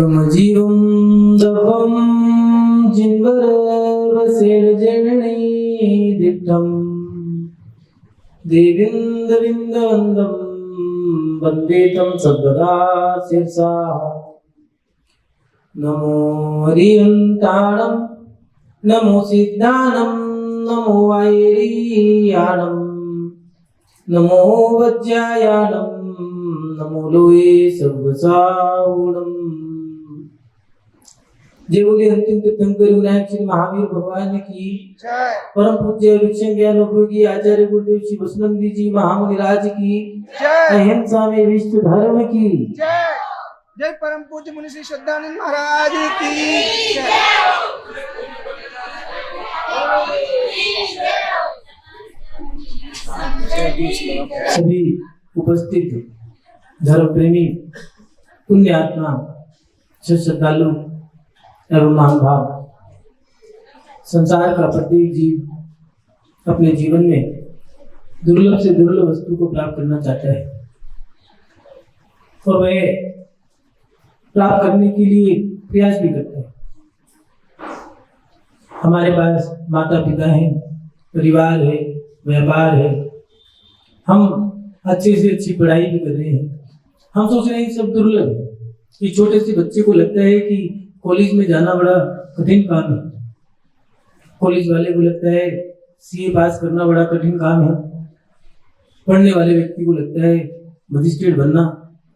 गम जीवं दवं जिन्वर वसेन जननी दिट्टं देवीन्द्रविन्दवन्दं वन्दे तं सर्वदा शिरसा। नमो हरिहन्ताणं नमो सिद्धानं नमो वैरियाणं नमो वज्रायाणं नमो लोये सर्वसावुणं। जय बोले अंतिम तीर्थंकर विनायक श्री महावीर भगवान की जय। परम पूज्य विक्षण ज्ञान उपयोगी आचार्य गुरुदेव श्री वसुनंदी जी महामुनि राज की जय। अहिंसा में विश्व धर्म की जय। जय परम पूज्य मुनि श्री श्रद्धानंद महाराज की जय। सभी उपस्थित धर्म प्रेमी पुण्य आत्मा श्रद्धालु एवं महानुभाव, संसार का प्रत्येक जीव अपने जीवन में दुर्लभ से दुर्लभ वस्तु को प्राप्त करना चाहता है और वह प्राप्त करने के लिए प्रयास भी करता है। हमारे पास माता पिता हैं, परिवार है, व्यापार है, हम अच्छे से अच्छी पढ़ाई भी कर रहे हैं। हम सोच रहे हैं सब दुर्लभ है। कि छोटे से बच्चे को लगता है कि कॉलेज में जाना बड़ा कठिन काम है, कॉलेज वाले को लगता है सीए पास करना बड़ा कठिन काम है, पढ़ने वाले व्यक्ति को लगता है मजिस्ट्रेट बनना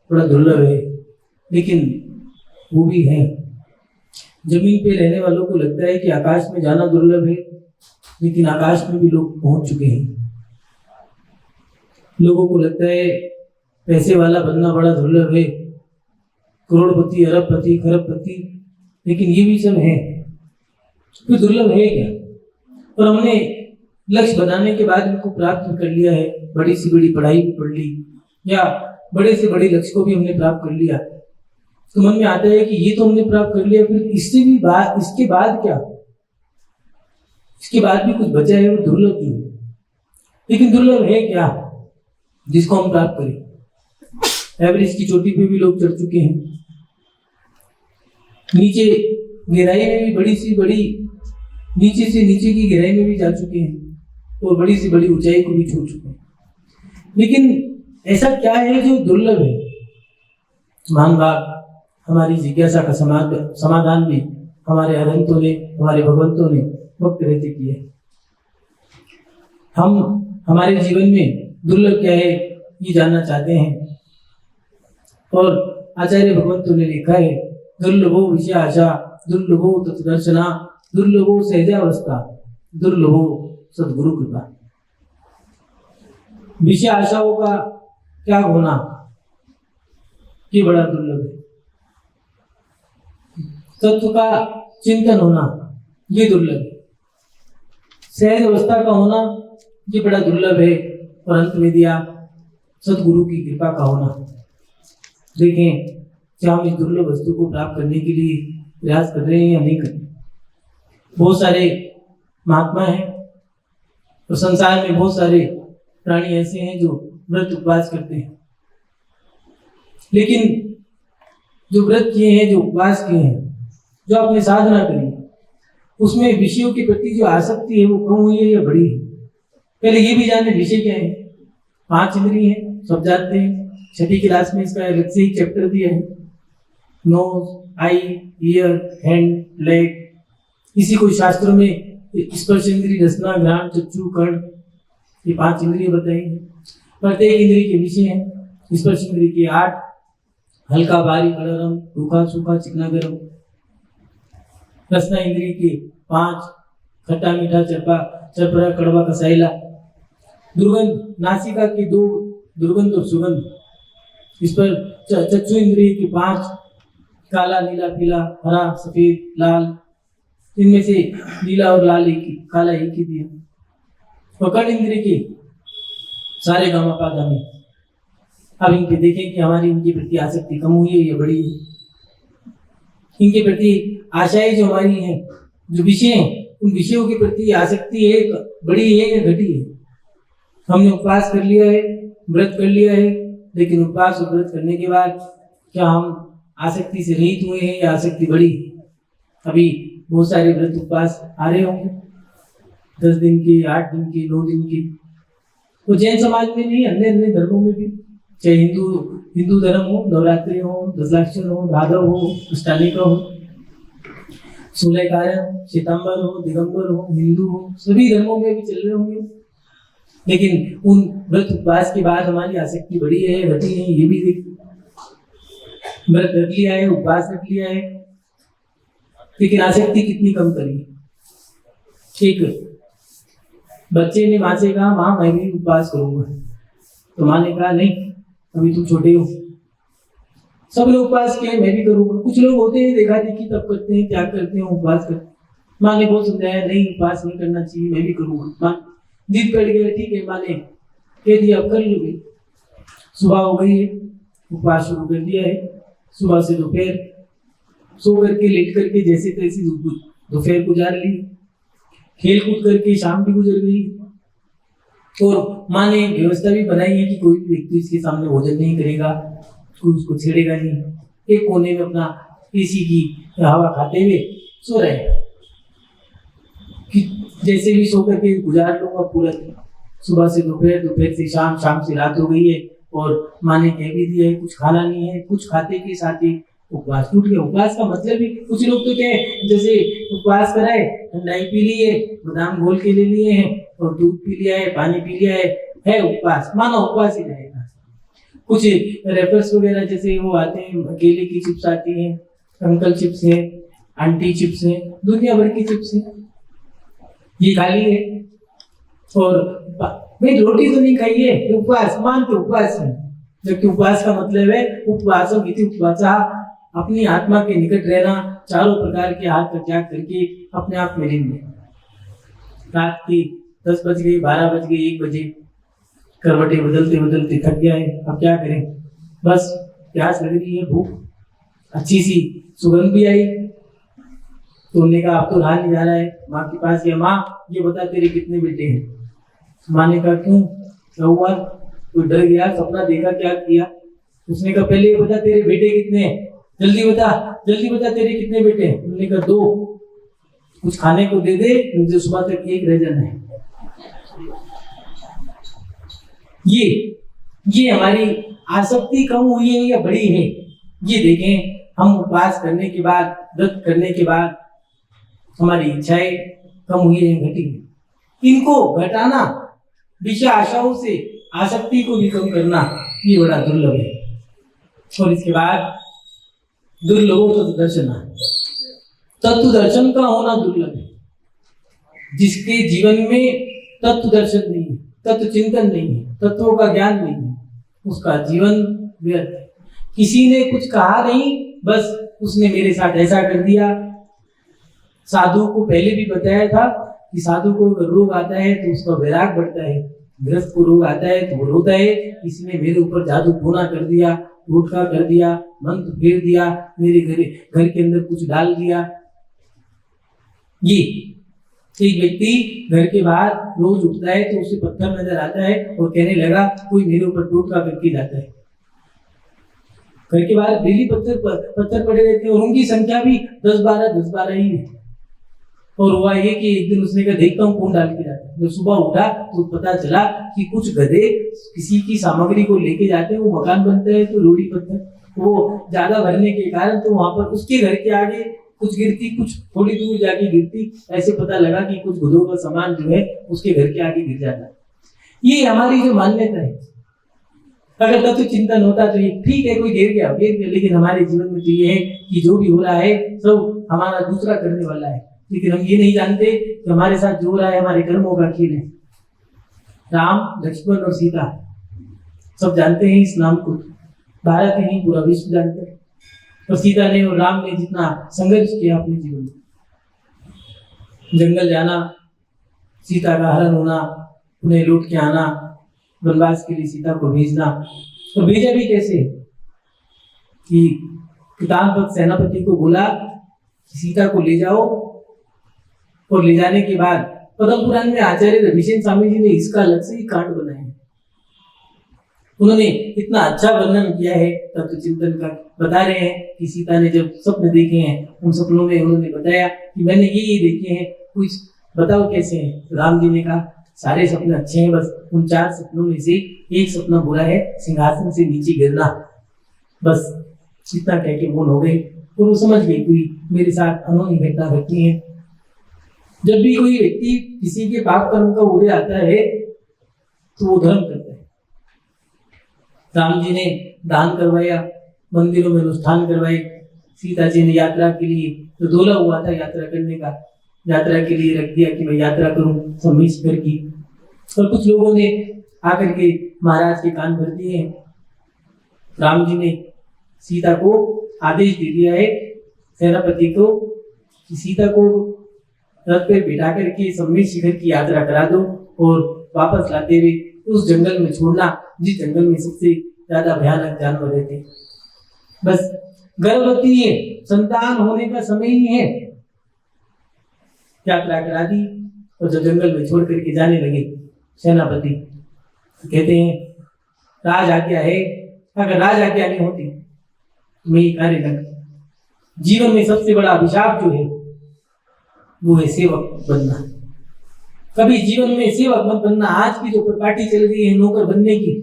बड़ा दुर्लभ है। लेकिन वो भी है। जमीन पे रहने वालों को लगता है कि आकाश में जाना दुर्लभ है, लेकिन आकाश में भी लोग पहुंच चुके हैं। लोगों को लगता है पैसे वाला बनना बड़ा दुर्लभ है, करोड़पति, अरबपति, खरबपति, लेकिन ये भी सब है। तो दुर्लभ है क्या? और हमने लक्ष्य बनाने के बाद इनको प्राप्त कर लिया है, बड़ी से बड़ी पढ़ाई भी पढ़ ली या बड़े से बड़े लक्ष्य को भी हमने प्राप्त कर लिया, तो मन में आता है कि ये तो हमने प्राप्त कर लिया, फिर इससे भी इसके बाद क्या? इसके बाद भी कुछ बचा है, वो दुर्लभ जो है। लेकिन दुर्लभ है क्या जिसको हम प्राप्त करें? एवरेज की चोटी पे भी लोग चढ़ चुके हैं, नीचे गहराई में भी बड़ी से बड़ी, नीचे से नीचे की गहराई में भी जा चुके हैं और बड़ी से बड़ी ऊंचाई को भी छू चुके हैं। लेकिन ऐसा क्या है जो दुर्लभ है? महान बाप हमारी जिज्ञासा का समाधान भी हमारे अरहंतों ने, हमारे भगवंतों ने वक्त रहते किए। हम हमारे जीवन में दुर्लभ क्या है ये जानना चाहते हैं और आचार्य भगवंतों ने लिखा है, दुर्लभो विषय आशा, दुर्लभो तत्दर्शना, दुर्लभो सहजावस्था, दुर्लभो सद्गुरु कृपा। विषय आशाओं का क्या होना ये बड़ा दुर्लभ है। तत्व का चिंतन होना ये दुर्लभ है। सहज अवस्था का होना ये बड़ा दुर्लभ है। और अंत में दिया सदगुरु की कृपा का होना। देखें क्या हम इस दुर्लभ वस्तु को प्राप्त करने के लिए प्रयास कर रहे हैं या नहीं कर रहे। बहुत सारे महात्मा हैं और संसार में बहुत सारे प्राणी ऐसे हैं जो व्रत उपवास करते हैं, लेकिन जो व्रत किए हैं, जो उपवास किए हैं, जो आपने साधना करी, उसमें विषयों के प्रति जो आसक्ति है वो कम हुई है या बढ़ी है? पहले ये भी जाने विषय क्या है। 5 इंद्रिय हैं, सब जानते हैं। 6ठी क्लास में इसका अलग से ही चैप्टर दिया है, नोज, आई, ईयर, हैंड, लेग। इसी को शास्त्रों में स्पर्श इंद्रिय, रसना, घ्राण, चक्षु, कर्ण, ये 5 इंद्रिय बताई हैं। प्रत्येक इंद्रिय के विषय हैं। स्पर्श इंद्रिय के 8, हल्का, भारी, गरम, रूखा, सूखा, चिकना, गरम। रसना इंद्रिय के 5, खट्टा, मीठा, चरपरा, कड़वा, कसाइला। दुर्गंध नासिका की 2, दुर्गंध और सुगंध। इस पर चक्षु इंद्रिय के 5, काला, नीला, पीला, हरा, सफेद, लाल। इनमें से नीला और लाल एक ही, काला एक ही दिया। और कर्ण इंद्रिय के सारे गामा पा गामी। अब इनके देखें कि हमारी इनके प्रति आसक्ति कम हुई है या बढ़ी है। इनके प्रति आशाएं जो हमारी हैं, जो विषय हैं, उन विषयों के प्रति आसक्ति है, बढ़ी है या घटी है? हमने उपवास कर लिया है, व्रत कर लिया है, लेकिन उपवास और व्रत करने के बाद क्या हम आसक्ति से रहित हुए हैं या आसक्ति बढ़ी? अभी बहुत सारे व्रत उपवास आ रहे होंगे, 10 दिन के, 8 दिन के, 9 दिन के। तो जैन समाज में नहीं, अन्य अन्य धर्मों में भी, चाहे हिंदू धर्म हो, नवरात्रि हो, दशलाक्षण हो, भादव हो, अष्टालिका हो, 16 कारण, श्वेतांबर हो, दिगंबर हो, हिंदू हो, सभी धर्मों में भी चल रहे होंगे। लेकिन उन व्रत उपवास के बाद हमारी आसक्ति बढ़ी है, घटी है, ये भी देखिए। व्रत रख लिया है, उपवास रख लिया है, लेकिन आसक्ति कितनी कम करी? एक बच्चे ने माँ से कहा, माँ मैं भी उपवास करूंगा, तो माँ ने कहा नहीं, अभी तुम छोटे हो। सब लोग उपवास किए, मैं भी करूंगा। कुछ लोग होते हैं देखा देखी तब करते हैं, त्याग करते हैं, उपवास करते हैं। माँ ने बहुत समझाया, नहीं उपवास नहीं करना चाहिए, मैं भी करूंगा। माँ जिद बैठ गए, ठीक है, माँ ने कह दिया अब कर लोगे। सुबह हो गई है, उपवास शुरू कर दिया है। सुबह से दोपहर सो करके लेट करके जैसे तैसे दोपहर गुजार ली, खेल कूद करके शाम भी गुजर गई। और माँ ने व्यवस्था भी बनाई है कि कोई भी व्यक्ति इसके सामने भोजन नहीं करेगा, कोई उसको छेड़ेगा नहीं। एक कोने में अपना एसी की हवा खाते हुए सो रहे कि जैसे भी सो करके गुजार लूंगा पूरा दिन। सुबह से दोपहर, दोपहर से शाम, शाम से रात हो गई है और माँ ने कह भी दिया है कुछ खाना नहीं है। कुछ खाते के साथ ही उपवास टूट गया। उपवास का मतलब ही, कुछ लोग तो क्या है, जैसे उपवास कराए, ठंडाई पी ली है, बादाम घोल के ले लिए हैं और दूध पी लिया है, पानी पी लिया है उपवास, मानो उपवास ही रहेगा। कुछ रेपर्स वगैरह जैसे वो आते हैं, केले की चिप्स आती हैं, अंकल चिप्स हैं, आंटी चिप्स हैं, दुनिया भर की चिप्स हैं, ये खाली है। और भाई रोटी तो नहीं खाई है, उपवास मानते उपवास है, जबकि उपवास का मतलब है उपवासों की उपवास, अपनी आत्मा के निकट रहना, चारों प्रकार के हाथ का त्याग करके अपने आप में लीन रहना। रात के 10 बज गए, 12 बज गए, 1 बजे, करवटें बदलते बदलते थक गया है, अब क्या करें, बस प्यास लग रही है, भूख, अच्छी सी सुगंध भी आई, तो उन्होंने कहा अब तो रहा नहीं जा रहा है। माँ के पास गया, माँ ये बता तेरे कितने बेटे हैं? माँ ने कहा क्यों, क्या हुआ? तो डर गया, सपना देखा, क्या किया? उसने कहा पहले ये बता तेरे बेटे कितने हैं, जल्दी बता, जल्दी बता तेरे कितने बेटे हैं? उन्होंने कहा 2, कुछ खाने को दे दे, मुझे सुबह तक 1 रह जाना है। ये हमारी आसक्ति कम हुई है या बढ़ी है? ये देखें, हम उपवास करने के बाद, व्रत करने के बाद हमारी इच्छाएं कम हुई है, घटी है। इनको घटाना, विषय आशाओं से आसक्ति को भी कम करना, ये बड़ा दुर्लभ है। और इसके बाद दुर्लभो तत्व दर्शन, तत्व दर्शन का होना दुर्लभ है। जिसके जीवन में तत्व दर्शन नहीं है, तत्व चिंतन नहीं है, तत्वों का ज्ञान नहीं है, उसका जीवन व्यर्थ है। किसी ने कुछ कहा नहीं, बस उसने मेरे साथ ऐसा कर दिया। साधु को पहले भी बताया था कि साधु को अगर रोग आता है तो उसका वैराग बढ़ता है, गृहस्थ को रोग आता है तो वो रोता है, इसने मेरे ऊपर जादू टोना कर दिया, टोटका कर दिया, मंत्र फेर दिया, मेरे घर के अंदर कुछ डाल दिया। ये एक व्यक्ति घर के बाहर रोज उठता है तो उसे पत्थर नजर आता है और कहने लगा कोई मेरे ऊपर टोटका करके जाता है। घर के बाहर डेली पत्थर पड़े रहते हैं और उनकी संख्या भी 10-12 ही है। और हुआ ये कि एक दिन उसने कहा देखता हूँ कौन डाल के जाता है। जब सुबह उठा तो पता चला कि कुछ गधे किसी की सामग्री को लेके जाते हैं, वो मकान बनता है तो रोड़ी पत्थर वो ज्यादा भरने के कारण तो वहां पर उसके घर के आगे कुछ गिरती, कुछ थोड़ी दूर जाके गिरती, ऐसे पता लगा कि कुछ गधों का सामान जो है उसके घर के आगे गिर जाता है। ये हमारी जो मान्यता है, अगर तत्व चिंतन होता तो ये ठीक है, कोई गिर गया, लेकिन हमारे जीवन में तो ये है कि जो भी हो रहा है सब हमारा दूसरा करने वाला है, लेकिन हम ये नहीं जानते कि हमारे साथ जो हो रहा है हमारे कर्मों का खेल है। राम, लक्ष्मण और सीता सब जानते हैं इस नाम को, भारत ही नहीं पूरा विश्व जानते हैं। और सीता ने और राम ने जितना संघर्ष किया अपने जीवन में, जंगल जाना, सीता का हरण होना, उन्हें लूट के आना, वनवास के लिए सीता को भेजना, तो भेजा भी कैसे कि कितानपत सेनापति को बोला सीता को ले जाओ, और ले जाने के बाद पद्म पुराण में आचार्य रविशेन स्वामी जी ने इसका अलग से ही कांड बनाया। उन्होंने इतना अच्छा वर्णन किया है तत्व चिंतन का। बता रहे हैं कि सीता ने जब स्वप्न देखे हैं, उन सपनों में उन्होंने बताया कि मैंने ये देखे हैं, कुछ बताओ कैसे हैं। राम जी ने कहा सारे सपने अच्छे हैं, बस उन 4 सपनों में से एक सपना बुरा है, सिंहासन से नीचे गिरना। बस इतना कह के मौन हो गए और वो समझ गए कोई मेरे साथ अनहोनी घटना घटनी है। जब भी कोई व्यक्ति किसी के पाप कर्म का उदय आता है तो वो धर्म करता है। राम जी ने दान करवाया, मंदिरों में अनुष्ठान करवाए, सीता जी ने यात्रा के लिए जो दोला हुआ था यात्रा करने का, यात्रा के लिए रख दिया कि मैं यात्रा करूं सम्मिश्र की। और कुछ लोगों ने आकर के महाराज के कान भर दिए हैं। राम जी ने सीता को आदेश दे दिया है सेनापति को कि सीता को रथ पे बिठा करके सम्मिश्र शिखर की यात्रा करा दो और वापस लाते हुए उस जंगल में छोड़ना जिस जंगल में सबसे ज्यादा भयानक जानवर रहते। बस गर्भवती है, संतान होने का समय ही है, यात्रा करा दी और जब जंगल में छोड़ करके जाने लगे सेनापति कहते हैं राज आज्ञा है, अगर राज आज्ञा नहीं होती तो मैं ये कार्य न करता। जीवन में सबसे बड़ा अभिशाप जो है वो है सेवक बनना। कभी जीवन में सेवक मत बनना। आज की जो पार्टी चल रही है नौकर बनने की,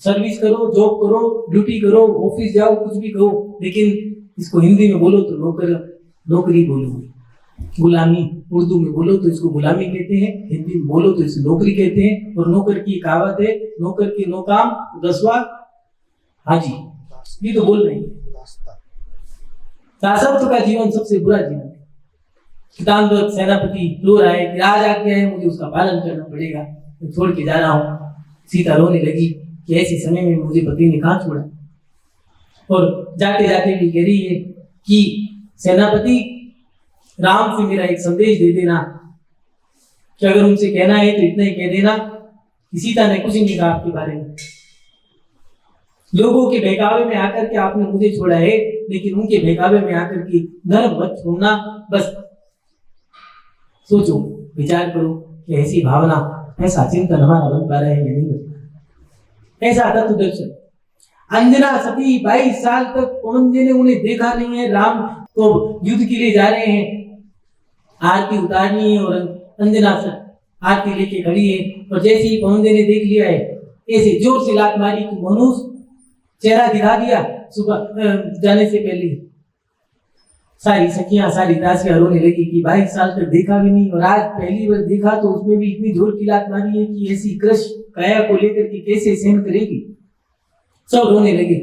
सर्विस करो, जॉब करो, ड्यूटी करो, ऑफिस जाओ, कुछ भी करो, लेकिन इसको हिंदी में बोलो तो नौकरी बोलो, गुलामी उर्दू में बोलो तो इसको गुलामी कहते हैं, हिंदी में बोलो तो इसे नौकरी कहते हैं। और नौकर की कहावत है नौकर के 9 काम 10वां हाजी, ये तो बोल रही है। दासत्व का जीवन सबसे बुरा जीवन है। कितानवत सेनापति रो रहा है कि राज आज्ञा है, मुझे उसका पालन करना पड़ेगा, मैं छोड़ के जा रहा हूँ। सीता रोने लगी कि ऐसे समय में मुझे पति ने कहाँ छोड़ा। और जाते जाते भी कह रही है कि सेनापति राम से मेरा एक संदेश दे देना कि अगर उनसे कहना है तो इतना ही कह देना कि सीता ने कुछ नहीं कहा आपके बारे में। लोगों के बहकावे में आकर के आपने मुझे छोड़ा है, लेकिन उनके बहकावे में आकर के धर्म मत छोड़ना। बस सोचो, विचार करो कि ऐसी भावना, ऐसा चिंतन हमारा बन पा रहा है या नहीं बन पा रहा। ऐसा तत्व दर्शन। अंजना सती 22 साल तक पवन जी ने उन्हें देखा नहीं है। राम तो युद्ध के लिए जा रहे हैं, आरती उतारनी है और अंजना आरती लेके खड़ी है। और जैसे ही पवन जी ने देख लिया है, ऐसे जोर से लात मारी कि मनुष्य चेहरा दिखा दिया। सुबह जाने से पहले सारी सखियां, सारी दासियां रोने लगी कि 22 साल तक देखा भी नहीं और आज पहली बार देखा तो उसमें भी इतनी जोर की लात मारी है कि ऐसी क्रश काया को लेकर के कैसे सहन करेगी। सब रोने लगे।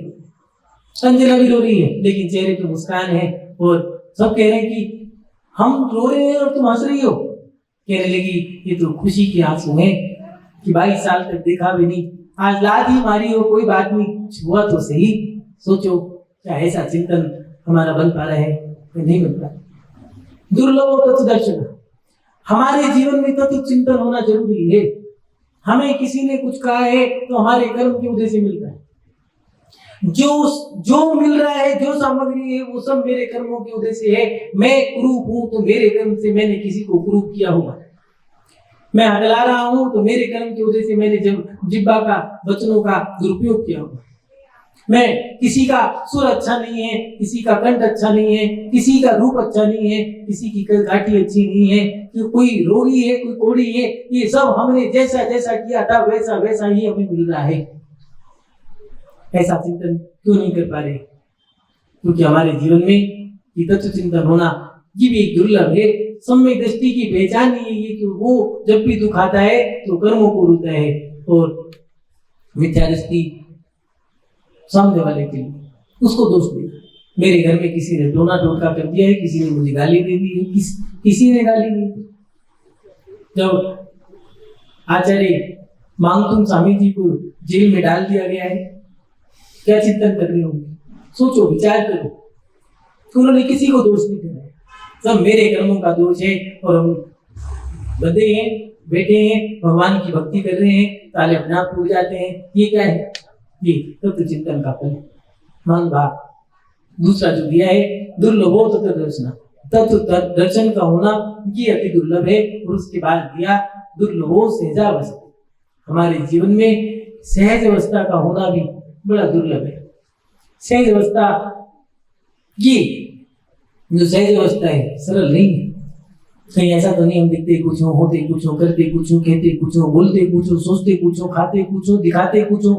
अंजना भी रो रही है लेकिन चेहरे पे मुस्कान है और सब कह रहे हैं कि हम रो रहे हैं और तुम हंस रही हो। कहने लगी ये तो खुशी के आंसू हैं कि 22 साल तक देखा भी नहीं, आज लात ही मारी हो, कोई बात नहीं, हुआ तो सही। सोचो क्या ऐसा चिंतन हमारा बन पा रहा है, नहीं बन पा रहा। दुर्लभ तत्व दर्शन। हमारे जीवन में तत्व चिंतन होना जरूरी है। हमें किसी ने कुछ कहा है तो हमारे कर्म की वजह से मिलता है। जो मिल रहा है, जो सामग्री है, वो सब मेरे कर्मों की वजह से है। मैं कुरूप हूं तो मेरे कर्म से मैंने किसी को कुरूप किया होगा। मैं हगला रहा हूं तो मेरे कर्म की वजह से मैंने जब जिब्बा का वचनों का दुरुपयोग किया होगा। मैं किसी का सुर अच्छा नहीं है, किसी का कंठ अच्छा नहीं है, किसी का रूप अच्छा नहीं है, किसी की गाठी अच्छी नहीं है, कोई रोगी है, कोई कोड़ी है, ये सब हमने जैसा जैसा किया था वैसा वैसा ही हमें मिल रहा है। ऐसा चिंतन क्यों नहीं कर पा रहे? क्योंकि हमारे जीवन में ये तत्व चिंतन होना ये भी एक दुर्लभ है। सम्यक दृष्टि की पहचान ही है कि वो जब भी दुख आता है तो कर्मों को रोता है और मिथ्या दृष्टि सामने वाले के लिए उसको दोष दे। मेरे घर में किसी ने टोना टोटका कर दिया है, किसी ने मुझे गाली दे दी है, किसी ने गाली नहीं दी। जब आचार्य मांगतुम स्वामी जी को जेल में डाल दिया गया है, क्या चिंतन कर रहे होंगे? सोचो, विचार करो। उन्होंने किसी को दोष नहीं दिया, सब मेरे कर्मों का दोष है और हम बंधे हैं, बैठे हैं, भगवान की भक्ति कर रहे हैं, ताले अपने आप टूट जाते हैं। ये क्या है? ये तत्व चिंतन का फल मान भाव। दूसरा जो दिया है दुर्लभो तत्व दर्शन, तत्व दर्शन का होना ये अति दुर्लभ है। और उसके बाद दिया दुर्लभो सहजा वस। हमारे जीवन में सहज अवस्था का होना भी बड़ा दुर्लभ है। सहज अवस्था, ये जो सहज अवस्था है सरल नहीं है। कहीं ऐसा तो नहीं हम दिखते कुछ हो, होते कुछ हो, करते कुछ हो, कहते कुछ हो, बोलते कुछ हो, सोचते कुछ हो, खाते कुछ हो, दिखाते कुछ हो।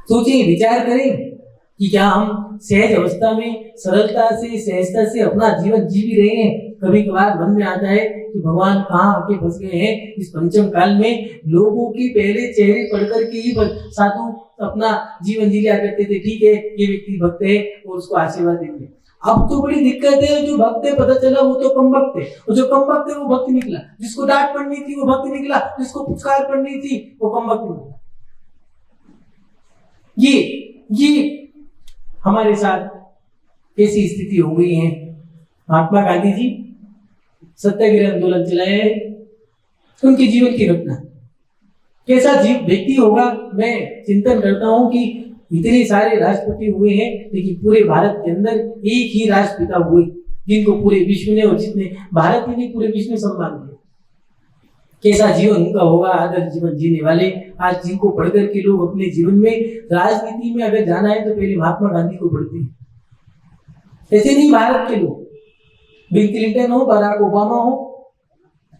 सोचिए, विचार करें कि क्या हम सहज अवस्था में सरलता से, सहजता से अपना जीवन जी भी रहे हैं। कभी कभार मन में आता है कि भगवान कहाँ आके फंस गए हैं इस पंचम काल में। लोगों के पहले चेहरे पढ़ करके ही साधु अपना जीवन जी लिया करते थे। ठीक है, ये व्यक्ति भक्त है और उसको आशीर्वाद देंगे। अब तो बड़ी दिक्कत है, जो भक्त है पता चला वो तो कम भक्त है, और जो कम भक्त है वो भक्त निकला। जिसको डांट पड़नी थी वो भक्त निकला, जिसको पुचकार पड़नी थी वो कम भक्त निकला। ये हमारे साथ ऐसी स्थिति हो गई है। महात्मा गांधी जी सत्याग्रह आंदोलन चलाए, उनके जीवन की घटना कैसा जीव व्यक्ति होगा। मैं चिंतन करता हूं कि इतने सारे राष्ट्रपति हुए हैं, लेकिन पूरे भारत के अंदर एक ही राष्ट्रपिता हुए जिनको पूरे विश्व ने, और जितने भारत ही नहीं पूरे विश्व ने सम्मान दिया। कैसा जीवन उनका होगा, आदर्श जीवन जीने वाले। आज जिनको पढ़कर के लोग अपने जीवन में, राजनीति में अगर जाना है तो पहले महात्मा गांधी को पढ़ते हैं। ऐसे नहीं भारत के लोग, बिल क्लिंटन हो, बराक ओबामा हो,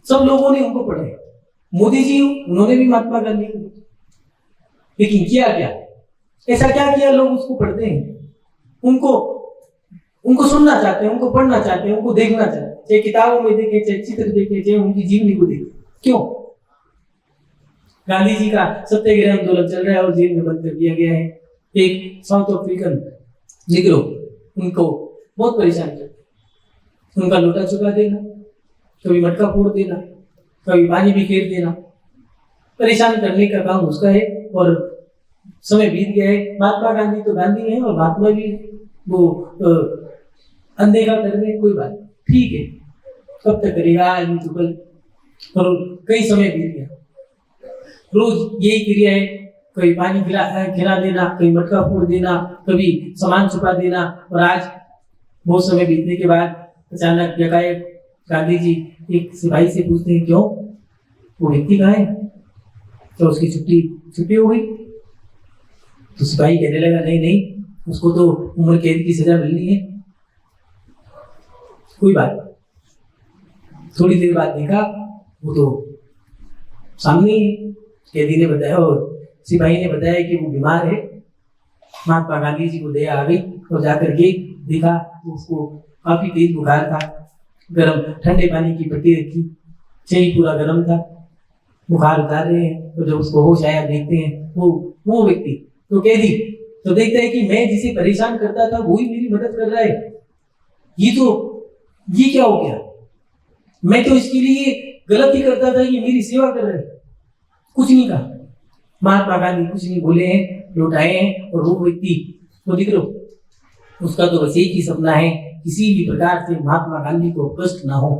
सब लोगों ने उनको पढ़ा है। मोदी जी हो, उन्होंने भी महात्मा गांधी को। लेकिन किया क्या, ऐसा क्या किया लोग उसको पढ़ते हैं, उनको सुनना चाहते हैं, उनको पढ़ना चाहते हैं, उनको देखना चाहते हैं, चाहे किताबों में देखें, चाहे चित्र देखें, चाहे उनकी जीवनी को देखें। क्यों? गांधी जी का सत्याग्रह आंदोलन चल रहा है और जेल में बंद कर दिया गया है। एक साउथ अफ्रीकन निग्रो उनको बहुत परेशान करते, उनका लोटा चुका देना, कभी मटका फोड़ देना, कभी पानी बिखेर देना, परेशान करने का काम उसका है। और समय बीत गया है। महात्मा गांधी तो गांधी है और महात्मा भी वो अनदेखा कर रहे हैं, कोई बात ठीक है, कब तक करेगा आदमी तो कल। और कई समय बीत गया, रोज यही क्रिया है, कभी पानी खिला देना, कभी मटका फोड़ देना, कभी सामान छुपा देना। और आज बहुत समय बीतने के बाद अचानक एकाएक गांधी जी एक सिपाही से पूछते हैं, क्यों, वो व्यक्ति कहाँ है, तो उसकी छुट्टी हो गई। तो सिपाही कहने लगा, नहीं, उसको तो उम्र कैद की सजा मिलनी है। कोई बात। थोड़ी देर बाद देखा वो तो सामने ही कैदी ने बताया, और सिपाही ने बताया कि वो बीमार है। महात्मा गांधी जी को दया आ गई और जाकर के देखा तो उसको काफी तेज बुखार था। गर्म ठंडे पानी की पट्टी रखी, शरीर पूरा गर्म था, बुखार उतार रहे हैं। तो जब उसको होश आया, देखते हैं वो व्यक्ति तो कैदी तो देखता है कि मैं जिसे परेशान करता था वही मेरी मदद कर रहा है। ये क्या हो गया, मैं तो इसके लिए गलत ही करता था, ये मेरी सेवा कर रहा है। कुछ नहीं कहा महात्मा गांधी, कुछ नहीं बोले हैं, लौटाए हैं। और वो व्यक्ति तो दिख लो, उसका तो बस एक ही सपना है, किसी भी प्रकार से महात्मा गांधी को कष्ट ना हो।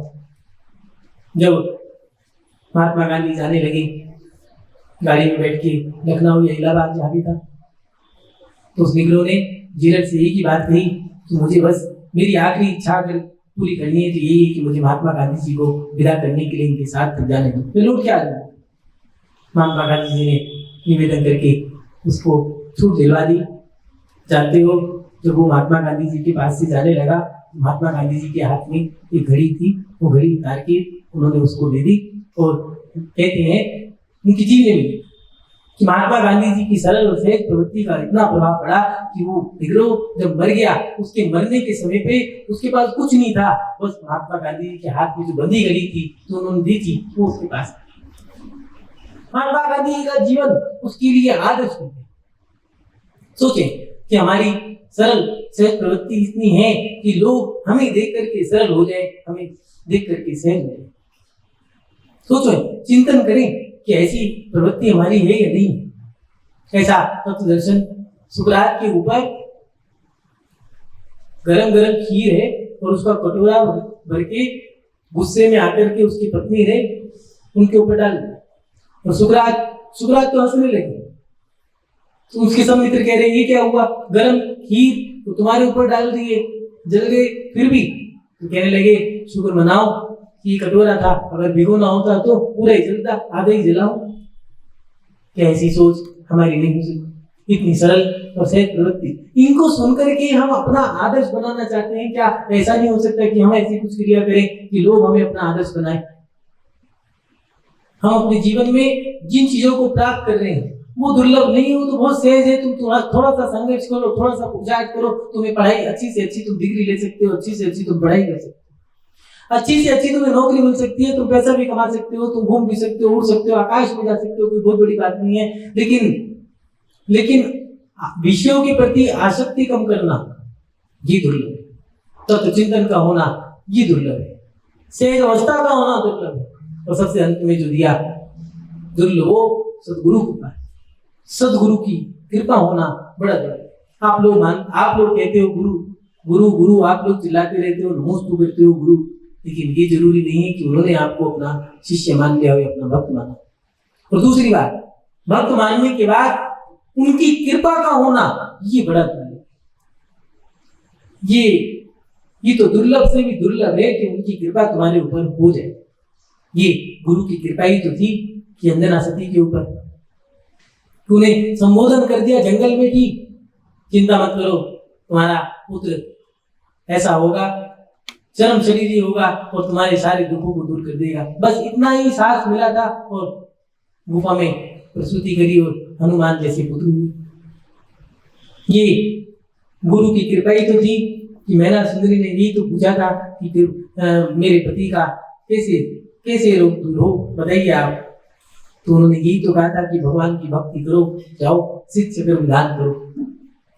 जब महात्मा गांधी जाने लगे गाड़ी में बैठ के, लखनऊ या इलाहाबाद जहाँ भी था, तो उस निग्रो ने जिलट से एक ही बात कही कि मुझे बस मेरी आखिरी इच्छा अगर पूरी करनी है तो यही है कि मुझे महात्मा गांधी जी को विदा करने के लिए इनके साथ तक जाने दो, मैं लौट के आ जाऊँ। महात्मा गांधी जी ने निवेदन करके उसको छूट दिलवा दी। जानते हो, जब वो महात्मा गांधी जी के पास से जाने लगा, महात्मा गांधी जी के हाथ में एक घड़ी थी, वो घड़ी उतार के उन्होंने उसको दे दी। और कहते हैं उनकी जीवनी में कि महात्मा गांधी जी की सरल और सहज प्रवृत्ति का इतना प्रभाव पड़ा कि वो निग्रो जब मर गया, उसके मरने के समय पे उसके पास कुछ नहीं था, बस महात्मा गांधी जी के हाथ में जो बंदी घड़ी थी जो उन्होंने दी थी वो उसके पास। महात्मा गांधी का जीवन उसके लिए आदर्श हो गया। सोचें कि हमारी सरल सहज प्रवृत्ति इतनी है कि लोग हमें देख करके सरल हो जाए, हमें देख करके सहज हो जाए। सोचो, चिंतन करें कि ऐसी प्रवृत्ति हमारी है या नहीं। ऐसा तत्व दर्शन सुकरात के ऊपर गरम गरम खीर है और उसका कटोरा भर के गुस्से में आकर के उसकी पत्नी ने उनके ऊपर डाल दिया, और सुकरात तो हंसने लगे। तो उसके सब मित्र कह रहे हैं, ये क्या हुआ, गरम खीर तो तुम्हारे ऊपर डाल दिए, जल गए फिर भी। तो कहने लगे, शुक्र मनाओ कि कटोरा था, अगर भिगोना होता तो पूरा ही जलता, आधा ही जलाओ। क्या ऐसी सोच हमारी नहीं हो सकती? इतनी सरल और सहज प्रवृत्ति, इनको सुनकर के हम अपना आदर्श बनाना चाहते हैं। क्या ऐसा नहीं हो सकता कि हम ऐसी कुछ क्रिया करें कि लोग हमें अपना आदर्श बनाए? हम अपने जीवन में जिन चीजों को प्राप्त कर रहे हैं वो दुर्लभ नहीं हो तो बहुत सहज है। तुम थोड़ा सा संघर्ष करो, थोड़ा सा पुरुषार्थ करो, तुम्हें पढ़ाई अच्छी से अच्छी तुम डिग्री ले सकते हो, अच्छी से अच्छी तुम पढ़ाई कर सकते हो, अच्छी से अच्छी तुम्हें नौकरी मिल सकती है, तुम पैसा भी कमा सकते हो, तुम घूम भी सकते हो, उड़ सकते हो, आकाश में जा सकते हो, कोई बहुत बड़ी बात नहीं है। लेकिन विषयों के प्रति आसक्ति कम करना ये दुर्लभ है, तत्व चिंतन का होना ये दुर्लभ है, सहज अवस्था का होना दुर्लभ है, और सबसे अंत में जो दिया दुर्लभ वो सदगुरु कृपा है। सदगुरु की कृपा होना बड़ा दुर्लभ है। आप लोग कहते हो गुरु गुरु गुरु, आप लोग चिल्लाते रहते हो, नमोस्तु करते हो गुरु, लेकिन ये जरूरी नहीं है कि उन्होंने आपको अपना शिष्य मान लिया हो, अपना भक्त माना। और दूसरी बात, भक्त मानने के बाद उनकी कृपा का होना ये बड़ा दुर्लभ है। ये तो दुर्लभ से भी दुर्लभ है कि उनकी कृपा तुम्हारे ऊपर हो जाए। ये गुरु की कृपा ही तो थी कि अंजना सती के ऊपर तूने संबोधन कर दिया जंगल में कि चिंता मत करो, तुम्हारा पुत्र ऐसा होगा, चरम शरीरी होगा और तुम्हारे सारे दुखों को दूर कर देगा। बस इतना ही साहस मिला था और गुफा में प्रसूति करी और हनुमान जैसे पुत्र हुए। ये गुरु की कृपा ही तो थी कि मैना सुंदरी ने यही तो पूछा था कि मेरे पति का कैसे रोग दूर हो, बताइए आप। तो उन्होंने यही तो कहा था कि भगवान की भक्ति करो, जाओ सिद्ध चक्र विधान करो।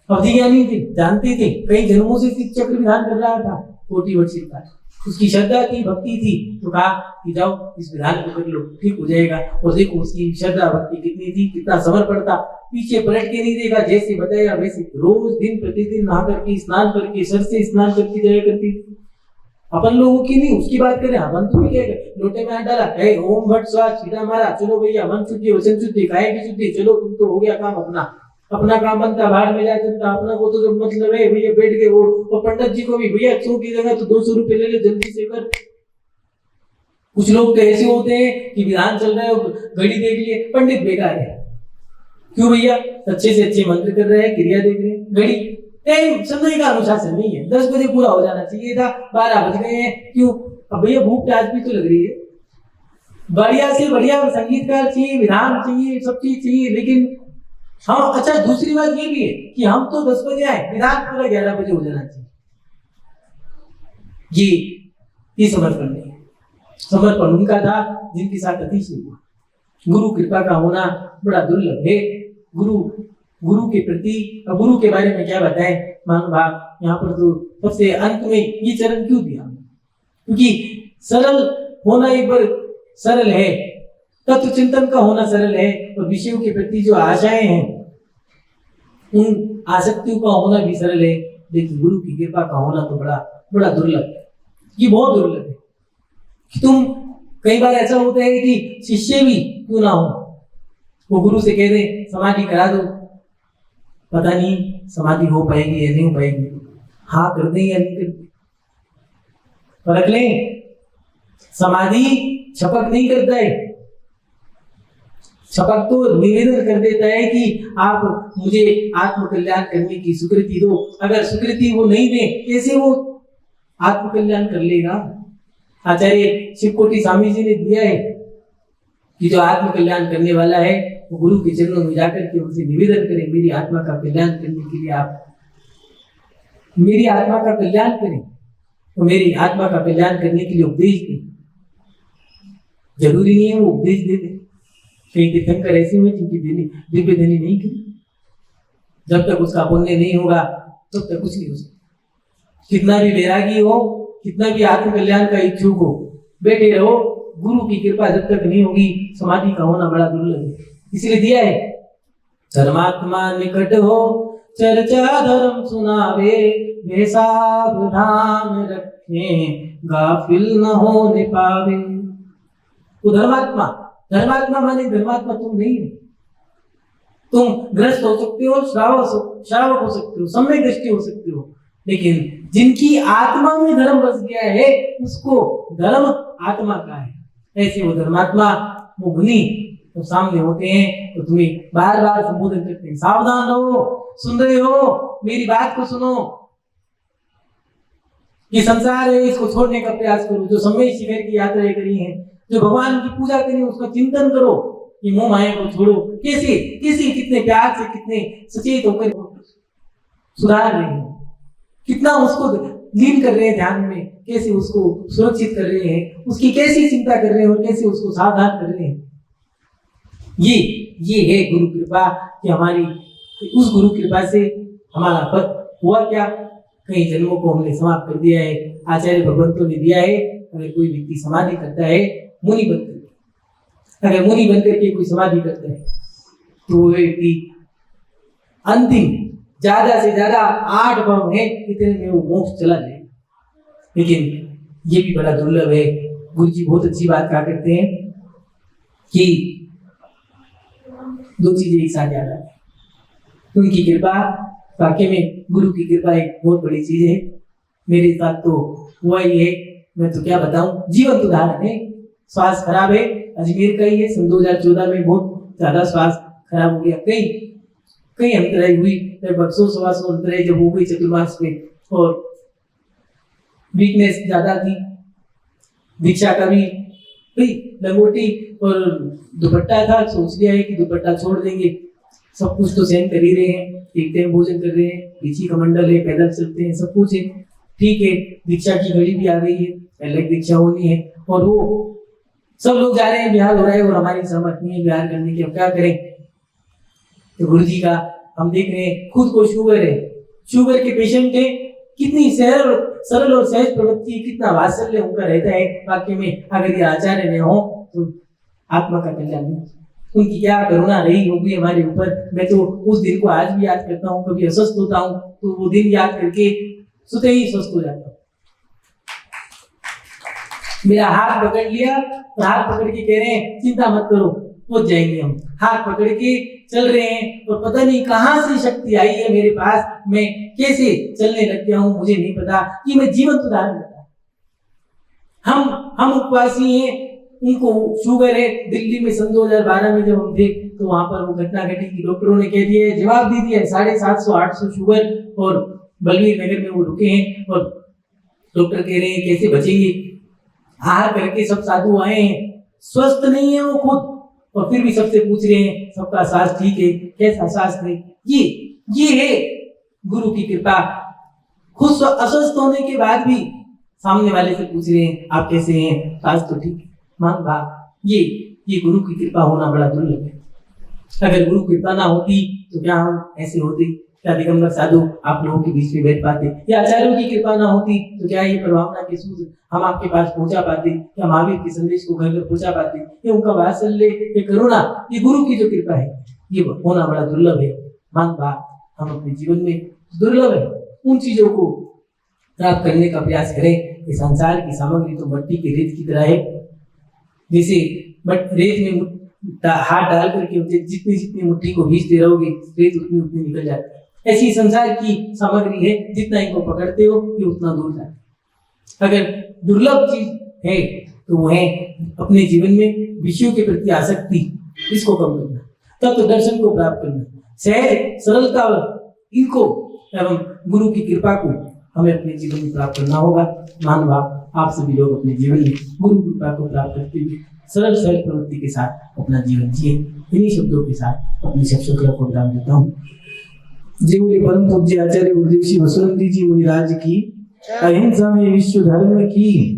अवधिज्ञानी थे, जानते थे, कई जन्मों से सिद्ध चक्र विधान कर रहा था, 40 वर्ष का, उसकी श्रद्धा थी, भक्ति थी, तो कहा कि जाओ इस विधान को कर लो, ठीक हो जाएगा। और देखो उसकी श्रद्धा भक्ति कितनी थी, कितना समर्पण था, पीछे पलट के नहीं देखा, जैसे बताया वैसे रोज दिन प्रतिदिन नहा करके स्नान करके सर से स्नान करके जाया करती थी। अपन लोगों की नहीं, उसकी बात करें, अपन तो क्या लोटे में हाथ डाला, ओम भट्ट स्वाहा सीधा मारा, चलो भैया मन शुद्धि वचन शुद्धि काया की शुद्धि, चलो तुम तो हो गया काम अपना काम बनता, बाहर में जाए चलता, अपना को तो जब मतलब है भैया बैठ के वो पंडित जी को भी भैया 100 की जगह तो 200 रुपए ले ले जल्दी से कर। कुछ लोग तो ऐसे होते हैं कि विधान चल रहा है, घड़ी देख लिए, पंडित बेकार है, क्यों भैया अच्छे से अच्छे मंत्र कर रहे हैं, क्रिया देख रहे हैं, घड़ी टाइम समय का अनुशासन नहीं है, 10 बजे पूरा हो जाना चाहिए था, 12 बज गए हैं, क्यों? अब भैया भूख प्यास भी तो लग रही है, बढ़िया से बढ़िया संगीतकार चाहिए, विधान चाहिए, सब चीज चाहिए, लेकिन हम अच्छा दूसरी बात ये भी है कि हम तो 10 बजे आए, विधान पूरा 11 बजे हो जाना चाहिए। ये समर्पण नहीं, समर्पण उनका था जिनके साथ अतिशय हुआ। गुरु कृपा का होना बड़ा दुर्लभ है। गुरु के प्रति, गुरु के बारे में क्या बताएं महानुभाव, यहाँ पर तो सबसे अंत में ये चरण क्यों दिया? क्योंकि सरल होना एक बार सरल है, तत्व चिंतन का होना सरल है, और विषयों के प्रति जो आशाएं हैं उन आसक्तियों का होना भी सरल है, लेकिन गुरु की कृपा का होना तो बड़ा दुर्लभ है। ये बहुत दुर्लभ है कि तुम, कई बार ऐसा होता है कि शिष्य भी क्यों ना हो, वो गुरु से कह दे समाधि करा दो, पता नहीं समाधि हो पाएगी या नहीं हो पाएगी, हाँ कर दें या नहीं कर दें, परख लें। समाधि छपक नहीं करता है, छपक तो निवेदन कर देता है कि आप मुझे आत्म कल्याण करने की स्वीकृति दो। अगर स्वीकृति वो नहीं दे, कैसे वो आत्म कल्याण कर लेगा? आचार्य शिवकोटि स्वामी जी ने दिया है कि जो आत्म कल्याण करने वाला है वो गुरु के चरणों में जाकर के उनसे निवेदन करें, मेरी आत्मा का कल्याण करने के लिए आप मेरी आत्मा का कल्याण करें, तो मेरी आत्मा का कल्याण करने के लिए उपदेश दें। जरूरी नहीं है वो उपदेश दे दे, कई तीर्थंकर ऐसे हुए जिनकी दिव्य धनी नहीं की, जब तक उसका पुण्य नहीं होगा तब तक कुछ नहीं हो सकता। कितना भी वैरागी हो, कितना भी आत्म कल्याण का इच्छुक हो, बैठे रहो, गुरु की कृपा जब तक नहीं होगी समाधि का होना बड़ा दुर्लभ है। इसलिए दिया है, धर्मात्मा निकट हो चर्चा धर्म सुनावे, वैसा धाम रखे गाफिल न होने पावे। तो धर्मात्मा माने धर्मात्मा तुम नहीं है, तुम ग्रस्त हो सकते हो, श्रावक हो सकते हो, सम्यक दृष्टि हो सकते हो, लेकिन जिनकी आत्मा में धर्म बस गया है उसको धर्म आत्मा का है। ऐसे वो धर्मात्मा, वो मुनि तो सामने होते हैं तो तुम्हें बार बार संबोधन करते हैं, सावधान रहो, सुन रहे हो, मेरी बात को सुनो, ये संसार है, इसको छोड़ने का प्रयास करो। जो समय शिविर की यात्राएं करी हैं, जो भगवान की पूजा करी, उसका चिंतन करो, ये मोह माया को छोड़ो। कैसे कैसे कितने प्यार से, कितने सचेत होकर सुधार रहे हैं, कितना उसको लीन कर रहे हैं ध्यान में, कैसे उसको सुरक्षित कर रहे हैं, उसकी कैसी चिंता कर रहे हैं और कैसे उसको सावधान कर रहे हैं। ये है गुरु कृपा कि हमारी, उस गुरु कृपा से हमारा पद हुआ क्या, कई जन्मों को हमने समाप्त कर दिया है। आचार्य भगवंतों ने दिया है, अगर कोई व्यक्ति समाधि करता है मुनि बनकर, अगर मुनि बनकर के कोई समाधि करता है तो वो व्यक्ति अंतिम ज्यादा से ज्यादा 8 भव है, इतने में वो मोक्ष चला जाए। लेकिन ये भी बड़ा दुर्लभ है। गुरु जी बहुत अच्छी बात कहा करते हैं कि 2 चीजें एक साथ याद आती, उनकी कृपा, वाकई में गुरु की कृपा एक बहुत बड़ी चीज है। मेरे साथ तो हुआ ही है, मैं तो क्या बताऊं, जीवन उदाहरण है। स्वास्थ्य खराब है, अजमेर का ही है, सन 2014 में बहुत ज्यादा स्वास्थ्य खराब हो गया, कई अंतराई हुई, लगभग 100-125 अंतराई जब हो गई चतुर्मास में, और वीकनेस ज्यादा थी। दीक्षा का भी लंगोटी और दुपट्टा था, सोच लिया है कि दुपट्टा छोड़ देंगे, सब कुछ तो सहन कर ही रहे हैं, एक टाइम भोजन कर रहे हैं, पीछे कमंडल है, पैदल चलते हैं, सब कुछ है, ठीक है। दीक्षा की घड़ी भी आ गई है, अलग दीक्षा होनी है, और वो सब लोग जा रहे हैं, बिहार हो रहा है, और हमारी समर्थ नहीं है बिहार करने की, अब क्या करें। तो गुरु जी का हम देख रहे हैं, खुद को शुगर है, शुगर के पेशेंट है, कितनी सरल और सहज प्रवृत्ति, कितना वात्सल्य उनका रहता है। वाक्य में अगर ये आचार्य ने हो तो आत्मा का कल्याण नहीं, उनकी क्या करुणा रही होगी हमारे ऊपर। मैं तो उस दिन को आज भी याद करता हूँ, कभी अस्वस्थ होता हूँ तो वो दिन याद करके सोते ही स्वस्थ हो जाता हूँ। मेरा हाथ पकड़ लिया और हाथ पकड़ के कह रहे हैं चिंता मत करो, पहुंच जाएंगे हम। हाथ पकड़ के चल रहे हैं और पता नहीं कहां से शक्ति आई है मेरे पास, मैं कैसे चलने लग गया हूं, मुझे नहीं पता। कि मैं जीवंत उदाहरण बता, हम उपवासी हैं, उनको शुगर है। दिल्ली में सन 2012 में जब हम थे तो वहां पर वो घटना घटी कि डॉक्टरों ने कह दिया, जवाब दे दिया 750-800 शुगर, और बलवीर नगर में वो रुके हैं और डॉक्टर कह रहे हैं कैसे बचेंगे। आहार करके सब साधु आए हैं, स्वस्थ नहीं है वो खुद, और फिर भी सबसे पूछ रहे हैं सबका स्वास्थ्य ठीक है, कैसा स्वास्थ्य है। ये है गुरु की कृपा। खुद अस्वस्थ होने के बाद भी सामने वाले से पूछ रहे हैं आप कैसे हैं, स्वास्थ्य तो ठीक है। मान बात, ये गुरु की कृपा होना बड़ा दुर्लभ है। अगर गुरु कृपा ना होती तो क्या हम ऐसे होते, क्या दिगंबर साधु आप लोगों के बीच में बैठ पाते, या आचार्यों की कृपा ना होती तो क्या ये प्रभावना के सूत्र हम आपके पास पहुंचा पाते, क्या महावीर के संदेश को घर घर पहुंचा पाते। ये उनका वात्सल्य, ये करुणा, ये गुरु की जो कृपा है, ये होना बड़ा दुर्लभ है। मान बात, हम अपने जीवन में दुर्लभ है उन चीजों को प्राप्त करने का प्रयास करें। ये संसार की सामग्री तो मिट्टी के रेत की तरह है, जैसे रेत में हाथ डाल करके जितनी मुट्ठी को भींचते रहोगे रेत उतनी निकल जाती है। ऐसी संसार की सामग्री है, जितना इनको पकड़ते हो ये उतना दूर जाता है। अगर दुर्लभ चीज है तो वो है अपने जीवन में विषयों के प्रति आसक्ति, इसको कम करना, तब तो दर्शन को प्राप्त करना, सहज सरलता इनको एवं गुरु की कृपा को हमें अपने जीवन में प्राप्त करना होगा। मानव आप सभी लोग अपने जीवन में गुरु कृपा को प्राप्त करते हुए सरल सरल प्रवृत्ति के साथ अपना जीवन जिए। इन्हीं शब्दों के साथ अपनी श्रृंखला को विराम देता हूँ। जय बोले परम पूज्य आचार्य गुरुदेव श्री वसुनंदी जी मुनिराज की, अहिंसा में विश्व धर्म की।